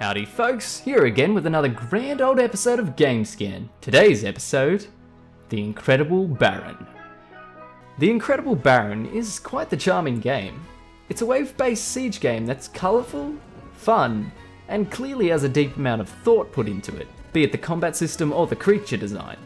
Howdy folks, here again with another grand old episode of GameScan. Today's episode, The Incredible Baron. The Incredible Baron is quite the charming game. It's a wave-based siege game that's colourful, fun, and clearly has a deep amount of thought put into it, be it the combat system or the creature design.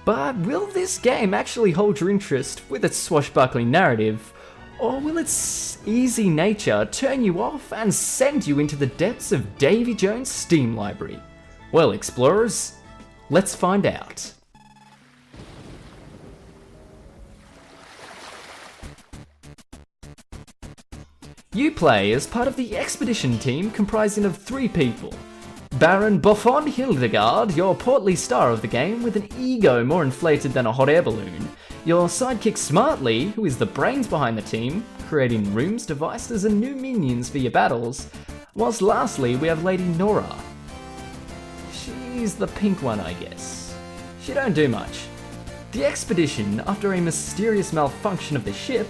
But will this game actually hold your interest with its swashbuckling narrative, or will its easy nature turn you off and send you into the depths of Davy Jones' Steam library? Well, explorers, let's find out. You play as part of the expedition team comprising of 3 people. Baron Buffon Hildegard, your portly star of the game with an ego more inflated than a hot air balloon. Your sidekick Smartly, who is the brains behind the team, creating rooms, devices and new minions for your battles. Whilst lastly we have Lady Nora. She's the pink one, I guess. She don't do much. The expedition, after a mysterious malfunction of the ship,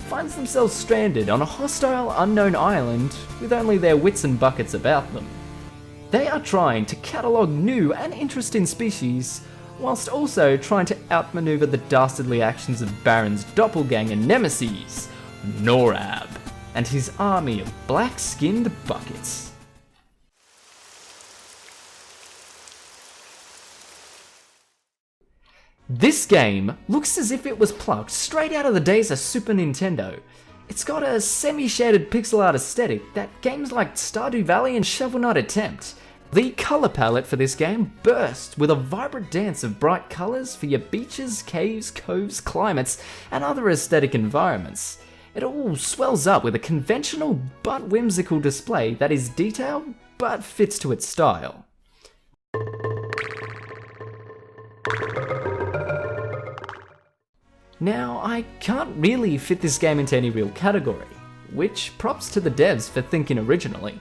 finds themselves stranded on a hostile unknown island with only their wits and buckets about them. They are trying to catalogue new and interesting species, whilst also trying to outmaneuver the dastardly actions of Baron's doppelganger nemesis, Norab, and his army of black-skinned buckets. This game looks as if it was plucked straight out of the days of Super Nintendo. It's got a semi-shaded pixel art aesthetic that games like Stardew Valley and Shovel Knight attempt. The colour palette for this game bursts with a vibrant dance of bright colours for your beaches, caves, coves, climates, and other aesthetic environments. It all swells up with a conventional but whimsical display that is detailed but fits to its style. Now, I can't really fit this game into any real category, which props to the devs for thinking originally.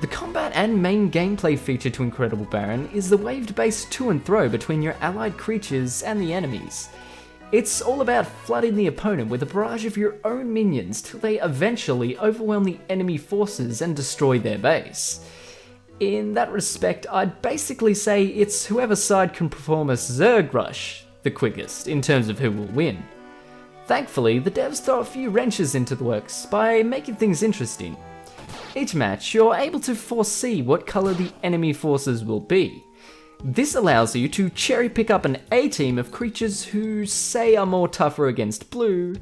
The combat and main gameplay feature to Incredible Baron is the wave-based to and fro between your allied creatures and the enemies. It's all about flooding the opponent with a barrage of your own minions till they eventually overwhelm the enemy forces and destroy their base. In that respect, I'd basically say it's whoever side can perform a Zerg rush the quickest in terms of who will win. Thankfully, the devs throw a few wrenches into the works by making things interesting. Each match, you're able to foresee what colour the enemy forces will be. This allows you to cherry pick up an A-team of creatures who say are more tougher against blue,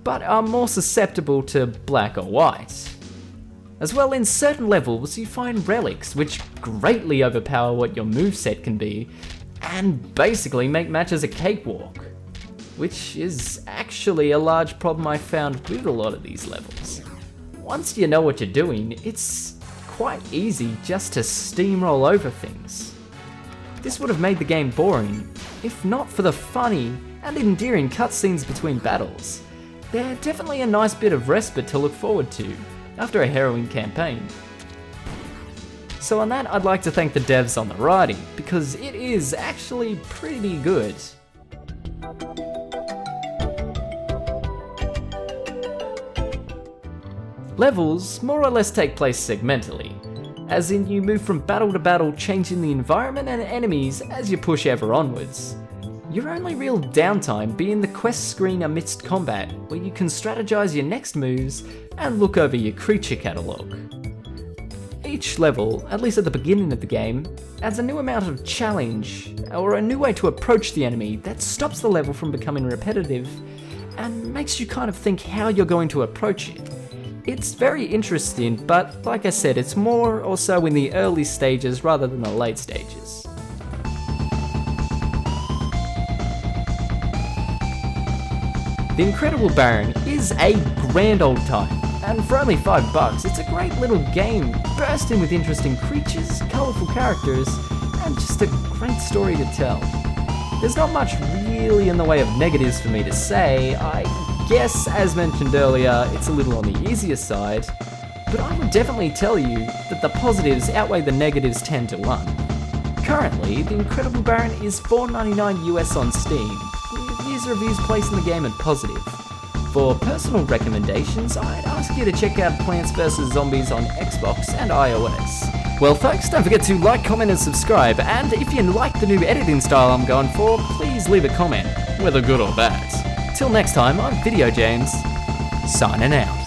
but are more susceptible to black or white. As well, in certain levels you find relics which greatly overpower what your moveset can be, and basically make matches a cakewalk, which is actually a large problem I found with a lot of these levels. Once you know what you're doing, it's quite easy just to steamroll over things. This would have made the game boring, if not for the funny and endearing cutscenes between battles. They're definitely a nice bit of respite to look forward to after a harrowing campaign. So on that, I'd like to thank the devs on the writing, because it is actually pretty good. Levels more or less take place segmentally, as in you move from battle to battle, changing the environment and enemies as you push ever onwards. Your only real downtime being the quest screen amidst combat, where you can strategize your next moves and look over your creature catalogue. Each level, at least at the beginning of the game, adds a new amount of challenge, or a new way to approach the enemy that stops the level from becoming repetitive, and makes you kind of think how you're going to approach it. It's very interesting, but like I said, it's more or so in the early stages rather than the late stages. The Incredible Baron is a grand old time, and for only $5, it's a great little game, bursting with interesting creatures, colourful characters, and just a great story to tell. There's not much really in the way of negatives for me to say. I guess, as mentioned earlier, it's a little on the easier side, but I would definitely tell you that the positives outweigh the negatives 10 to 1. Currently, The Incredible Baron is $4.99 US on Steam, with user reviews placing the game at positive. For personal recommendations, I'd ask you to check out Plants vs. Zombies on Xbox and iOS. Well folks, don't forget to like, comment and subscribe, and if you like the new editing style I'm going for, please leave a comment, whether good or bad. Till next time, I'm Video James, signing out.